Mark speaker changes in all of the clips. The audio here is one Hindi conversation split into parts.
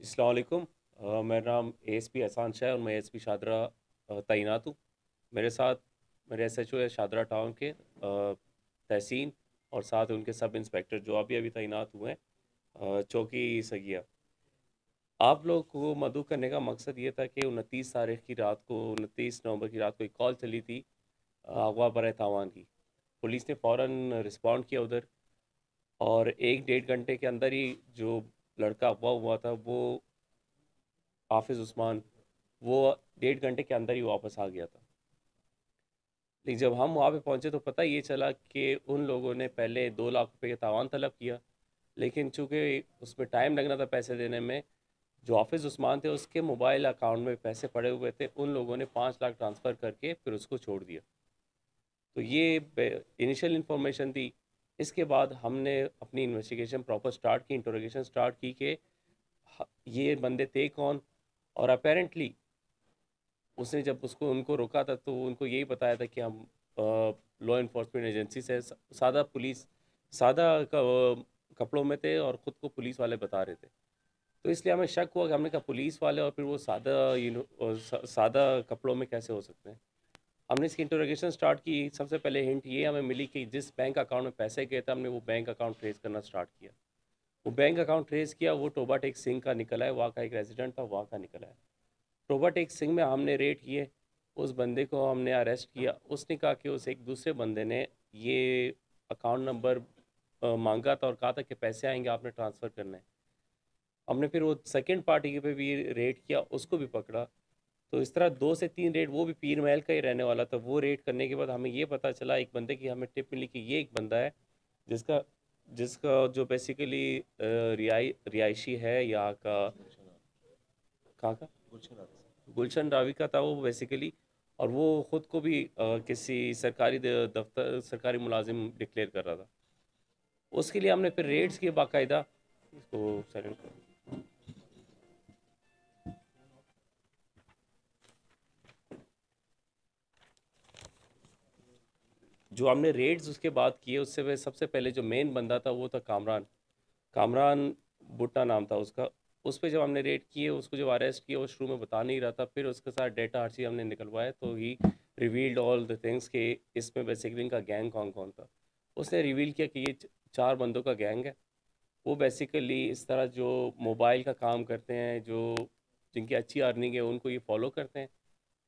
Speaker 1: अस्सलाम वालेकुम। मेरा नाम एएसपी एहसान शाह है और मैं एएसपी शादरा तैनात हूँ। मेरे साथ मेरे एसएचओ है शादरा टाउन के तहसीन, और साथ उनके सब इंस्पेक्टर जो अभी अभी तैनात हुए हैं चौकी सगिया। आप लोग को मदऊ करने का मकसद ये था कि 29 तारीख की रात को, 29 नवंबर की रात को एक कॉल चली थी अगवा बर तावान की। पुलिस ने फ़ौरन रिस्पॉन्ड किया उधर, और एक डेढ़ घंटे के अंदर ही जो लड़का अगवा हुआ था वो हाफिज़ उस्मान, वो डेढ़ घंटे के अंदर ही वापस आ गया था। लेकिन जब हम वहाँ पे पहुँचे तो पता ये चला कि उन लोगों ने पहले 2 लाख रुपए का तावान तलब किया, लेकिन चूंकि उसमें टाइम लगना था पैसे देने में, जो हाफिज़ उस्मान थे उसके मोबाइल अकाउंट में पैसे पड़े हुए थे, उन लोगों ने 5 लाख ट्रांसफ़र करके फिर उसको छोड़ दिया। तो ये इनिशियल इन्फॉर्मेशन थी। इसके बाद हमने अपनी इन्वेस्टिगेशन प्रॉपर स्टार्ट की, इंटरोगेशन स्टार्ट की कि ये बंदे थे कौन। और अपेरेंटली उसने जब उसको उनको रोका था तो उनको यही बताया था कि हम लॉ इन्फोर्समेंट एजेंसी से सादा पुलिस, सादा कपड़ों में थे और ख़ुद को पुलिस वाले बता रहे थे। तो इसलिए हमें शक हुआ कि हमने कहा पुलिस वाले और फिर वो सादा सादा कपड़ों में कैसे हो सकते हैं। हमने इसकी इंटरोगेशन स्टार्ट की। सबसे पहले हिंट ये हमें मिली कि जिस बैंक अकाउंट में पैसे गए थे, हमने वो बैंक अकाउंट ट्रेस करना स्टार्ट किया। वो बैंक अकाउंट ट्रेस किया, वो टोबा टेक सिंह का निकला है, वहाँ का एक रेजिडेंट था, वहाँ का निकला है। रोबोट एक सिंह में हमने रेड किए, उस बंदे को हमने अरेस्ट किया। उसने कहा कि उस एक दूसरे बंदे ने ये अकाउंट नंबर मांगा था और कहा था कि पैसे आएंगे, आपने ट्रांसफ़र करना है। हमने फिर वो सेकंड पार्टी पे भी रेड किया, उसको भी पकड़ा। तो इस तरह 2 से 3 रेड, वो भी पीर महल का ही रहने वाला था। वो रेड करने के बाद हमें ये पता चला, एक बंदे की हमें टिप मिली कि ये एक बंदा है जिसका जिसका जो बेसिकली रिहायशी है यहाँ का। कहाँ का? गुलशन रावी का था वो बेसिकली। और वो ख़ुद को भी किसी सरकारी दफ्तर, सरकारी मुलाजिम डिक्लेयर कर रहा था। उसके लिए हमने फिर रेड्स किए बाकायदा। इसको साइलेंट करो। जो हमने रेड्स उसके बाद किए, उससे सबसे पहले जो मेन बंदा था वो था कामरान। कामरान भुट्टा नाम था उसका। उस पे जब हमने रेड किए, उसको जब अरेस्ट किया, वो शुरू में बता नहीं रहा था। फिर उसके साथ डेटा हर चीज़ हमने निकलवाया तो ही रिवील्ड ऑल द थिंग्स कि इसमें बेसिकली इनका गैंग कौन कौन था। उसने रिवील किया कि ये 4 बंदों का गैंग है। वो बेसिकली इस तरह जो मोबाइल का काम करते हैं, जो जिनकी अच्छी अर्निंग है, उनको ये फॉलो करते हैं।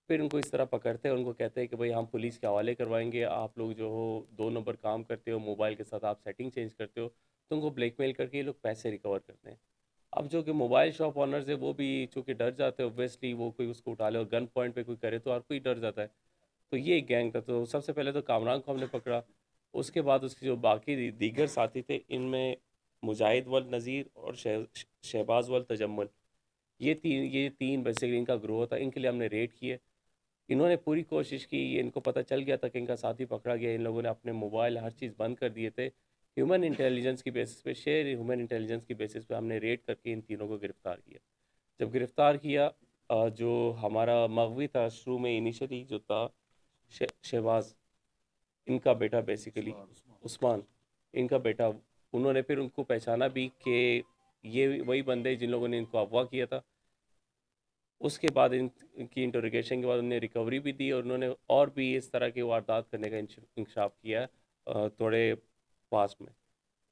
Speaker 1: फिर उनको इस तरह पकड़ते हैं, उनको कहते हैं कि भाई हम पुलिस के हवाले करवाएंगे, आप लोग जो हो 2 नंबर काम करते हो, मोबाइल के साथ आप सेटिंग चेंज करते हो। तो उनको ब्लैकमेल करके ये लोग पैसे रिकवर करते हैं। अब जो कि मोबाइल शॉप ऑनर्स है वो भी चूँकि डर जाते हैं, ऑब्वियसली वो कोई उसको उठा ले और गन पॉइंट पे कोई करे तो हर कोई डर जाता है। तो ये एक गैंग था। तो सबसे पहले तो कामरान को हमने पकड़ा। उसके बाद उसके जो बाकी दीगर साथी थे, इनमें मुजाहिद वल नज़ीर और शहबाज वल तजम्मल, ये तीन बेसिकली इनका ग्रोह था। इनके लिए हमने रेड किए। इन्होंने पूरी कोशिश की, इनको पता चल गया था कि इनका साथी पकड़ा गया। इन लोगों ने अपने मोबाइल हर चीज़ बंद कर दिए थे। ह्यूमन इंटेलिजेंस की बेसिस पे, शेयर ह्यूमन इंटेलिजेंस की बेसिस पे हमने रेड करके इन तीनों को गिरफ़्तार किया। जब गिरफ़्तार किया, जो हमारा मगवी था शुरू में इनिशियली जो था, शहबाज, इनका बेटा बेसिकली उस्मान, इनका बेटा, उन्होंने फिर उनको पहचाना भी कि ये वही बंदे जिन लोगों ने इनको अगवा किया था। उसके बाद इनकी इंटरोगेशन के बाद उन्हें रिकवरी भी दी और उन्होंने और भी इस तरह की वारदात करने का इंकशाफ किया है थोड़े पास में।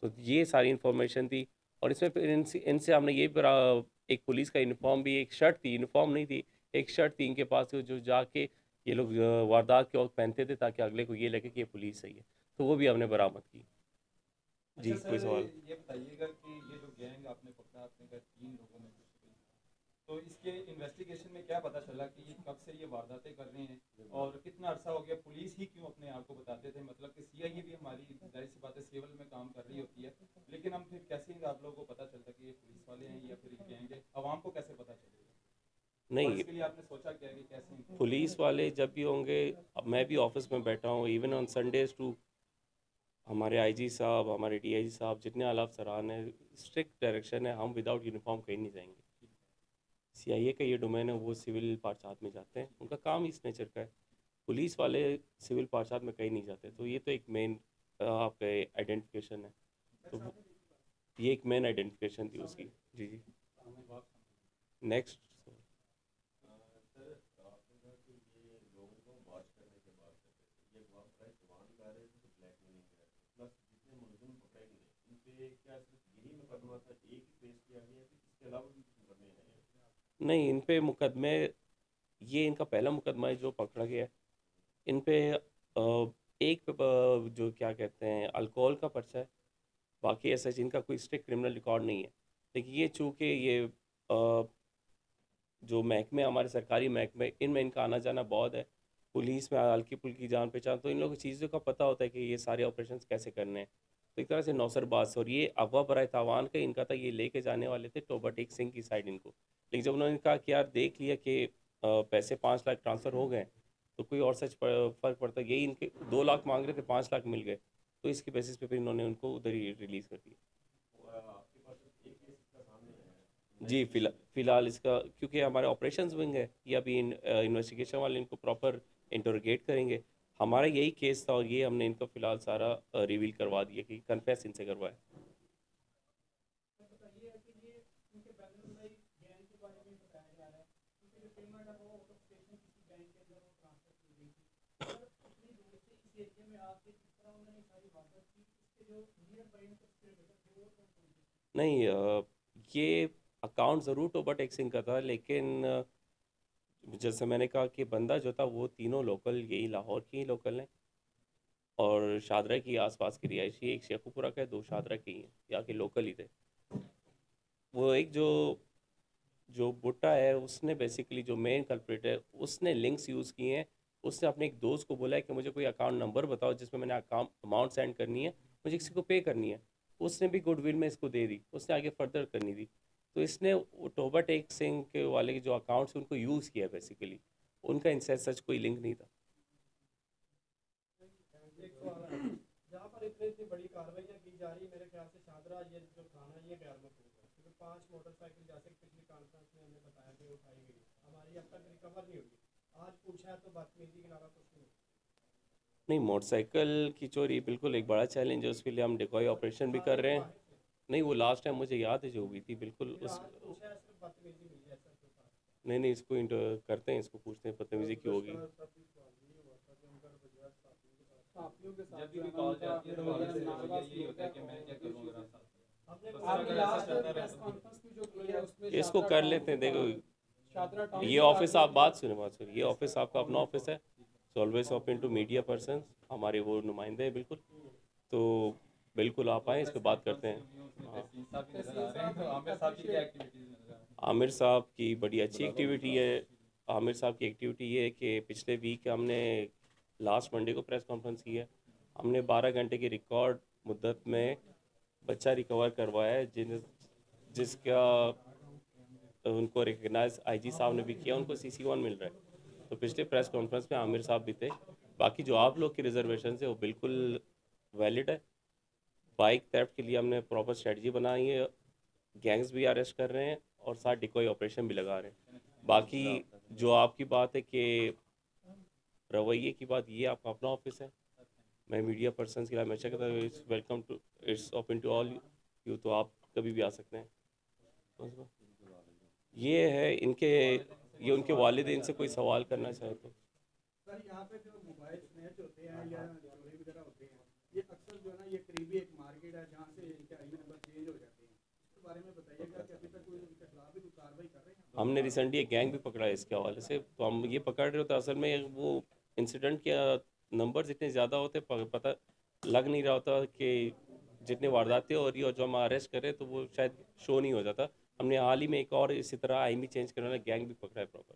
Speaker 1: तो ये सारी इन्फॉर्मेशन थी। और इसमें फिर इनसे इनसे हमने ये एक पुलिस का यूनिफॉर्म भी, एक शर्ट थी, यूनिफॉर्म नहीं थी, एक शर्ट थी इनके पास जो जाके ये लोग वारदात के वक्त पहनते थे ताकि अगले को ये लगे कि ये पुलिस है। तो वो भी हमने बरामद की। जी,
Speaker 2: अच्छा
Speaker 1: कोई
Speaker 2: सर,
Speaker 1: सवाल?
Speaker 2: ये बताइएगा कि ये जो गैंग आपने पकड़ा, आपने कहा 3 लोगों में तो इसके इन्वेस्टिगेशन में क्या पता चला कि ये कब से ये वारदातें कर रहे हैं और कितना अरसा हो गया? पुलिस ही क्यों अपने आप को बताते थे? मतलब कि सीआईए भी हमारी जाहिर सी बात है सिविल में काम कर रही होती है, लेकिन हम फिर कैसे आप लोगों को पता चलता कि ये पुलिस वाले हैं या फिर ये गैंग है? आवाम को कैसे पता चलेगा? और
Speaker 1: नहीं,
Speaker 2: इसके लिए आपने सोचा क्या है कि कैसे इनको
Speaker 1: पुलिस वाले जब भी होंगे, अब मैं भी ऑफिस में बैठा हूँ, इवन ऑन संडेज टू, हमारे आईजी साहब, हमारे डीआईजी साहब, जितने आला अफसरान हैं, स्ट्रिक्ट डायरेक्शन है, हम विदाउट यूनिफॉर्म कहीं नहीं जाएंगे। सीआईए का ये डोमेन है, वो सिविल पार्चात में जाते हैं, उनका काम इस नेचर का है। पुलिस वाले सिविल पार्चात में कहीं नहीं जाते। तो ये तो एक मेन आपका आइडेंटिफिकेशन है। तो ये एक मेन आइडेंटिफिकेशन थी उसकी। जी जी। नेक्स्ट नहीं, इन पे मुकदमे, ये इनका पहला मुकदमा है जो पकड़ा गया है। इन पे एक जो क्या कहते हैं अल्कोहल का पर्चा है, बाकी ऐसा इनका कोई स्ट्रिक्ट क्रिमिनल रिकॉर्ड नहीं है। लेकिन ये चूँकि ये जो महकमे हमारे सरकारी महकमे, इनमें इनका आना जाना बहुत है, पुलिस में हल्की फुल्की जान पहचान, तो इन लोगों को चीज़ों का पता होता है कि ये सारे ऑपरेशंस कैसे करने हैं। तो एक तरह से नौसरबाज, और ये अगवा बराए तावान का इनका था, ये लेके जाने वाले थे टोबा टेक सिंह की साइड इनको। लेकिन जब उन्होंने कहा कि यार देख लिया कि पैसे 5 लाख ट्रांसफ़र हो गए, तो कोई और सच फ़र्क पड़ता, यही इनके 2 लाख मांग रहे थे, 5 लाख मिल गए, तो इसके बेसिस पे फिर इन्होंने उनको उधर ही रिलीज़ कर दिया। जी, फ़िलहाल इसका, क्योंकि हमारे ऑपरेशंस विंग है, ये अभी इन्वेस्टिगेशन वाले इनको प्रॉपर इंटरोगेट करेंगे। हमारा यही केस था और ये हमने इनको फ़िलहाल सारा रिवील करवा दिया कि कन्फेस इनसे करवाए। नहीं, ये अकाउंट ज़रूर टोबा टेक सिंह का था, लेकिन जैसे मैंने कहा कि बंदा जो था वो तीनों लोकल, यही लाहौर के ही लोकल हैं और शादरा की आसपास की रिहायशी, एक शेखुपुरा का है, 2 शादरा के ही हैं, यहाँ के लोकल ही थे। वो एक जो जो बुट्टा है, उसने बेसिकली, जो मेन कल्प्रिट है, उसने लिंक्स यूज़ किए हैं। उसने अपने एक दोस्त को बोला है कि मुझे कोई अकाउंट नंबर बताओ जिसमें मैंने अकाउंट अमाउंट सेंड करनी है, मुझे किसी को पे करनी है। उसने भी गुडविल में इसको दे दी, उसने आगे फर्दर करनी थी। तो इसने वो टोबा टेक सिंह के वाले के जो अकाउंट्स उनको यूज़ किया बेसिकली, उनका इनसे सच कोई लिंक नहीं था।
Speaker 3: जहाँ पर इतनी इतनी बड़ी कार्रवाइयाँ की जा रही, मेरे ख्याल से शादरा ये जो थाना ये गैर मकबूल है, क्योंकि 5 मोटरसाइकिल जैसे पिछली कॉन्फ्रेंस में हमने बताया कि उठाई गई, हमारी अब तक रिकवर नहीं हुई। आज पूछा है तो बदतमीजी के अलावा कुछ नहीं।
Speaker 1: नहीं, मोटरसाइकिल की चोरी बिल्कुल एक बड़ा चैलेंज है, उसके लिए हम डिकॉय ऑपरेशन भी कर रहे हैं। नहीं, वो लास्ट टाइम मुझे याद है जो हुई थी, बिल्कुल उस,
Speaker 3: पूछा है सिर्फ बदतमीजी मिली है सर के पास।
Speaker 1: नहीं, इसको करते हैं, इसको पूछते हैं बदतमीजी क्यों होगी।
Speaker 2: जब भी कॉल जाती है तो वाले से यही होता है कि मैं क्या करूं अगर आप साथ।
Speaker 1: इसको कर लेते हैं, देखो ये ऑफिस, आप बात सुनिए, ये ऑफिस आपका अपना ऑफिस है, so always open to media person, हमारे वो नुमाइंदे हैं बिल्कुल, तो बिल्कुल आप आएँ, इस पर बात करते हैं। आमिर साहब की बड़ी अच्छी एक्टिविटी है। आमिर साहब की एक्टिविटी ये है कि पिछले वीक हमने लास्ट मंडे को प्रेस कॉन्फ्रेंस की है, हमने 12 घंटे की रिकॉर्ड मुद्दत में बच्चा रिकवर करवाया है, जिसका उनको रिकग्नाइज आईजी साहब ने भी किया, उनको CC1 मिल रहा है। तो पिछले प्रेस कॉन्फ्रेंस में आमिर साहब भी थे। बाकी जो आप लोग की रिजर्वेशन है वो बिल्कुल वैलिड है। बाइक थेफ्ट के लिए हमने प्रॉपर स्ट्रेटजी बनाई है, गैंग्स भी अरेस्ट कर रहे हैं और साथ डिकॉय ऑपरेशन भी लगा रहे हैं। बाकी जो आपकी बात है कि रवैये की बात, ये आपका अपना ऑफिस है, मैं मीडिया पर्सन के लिए हमेशा कहता हूँ it's welcome to, it's open to all you, तो आप कभी भी आ सकते हैं। ये है इनके, ये उनके वालिद, इनसे कोई सवाल करना चाहे तो।
Speaker 3: सर यहाँ पे जो मोबाइल स्नैच होते हैं या चोरी वगैरह होते हैं, ये अक्सर जो है ना, ये करीबी एक मार्केट है जहाँ से इनके आई नंबर चेंज हो जाते हैं, इसके बारे में बताइएगा कि अभी तक कोई उनके खिलाफ भी कोई कार्रवाई कर रहे हैं?
Speaker 1: हमने रिसेंटली एक गैंग भी पकड़ा है इसके हवाले से, तो हम ये पकड़ रहे होते, असल में वो इंसिडेंट के नंबर्स इतने ज़्यादा होते, पता लग नहीं रहा होता कि जितने वारदातें हो रही, और जो हम अरेस्ट करें तो वो शायद शो नहीं हो जाता। हमने हाल ही में एक और इसी तरह आईमी चेंज करने वाला गैंग भी पकड़ा है प्रॉपर।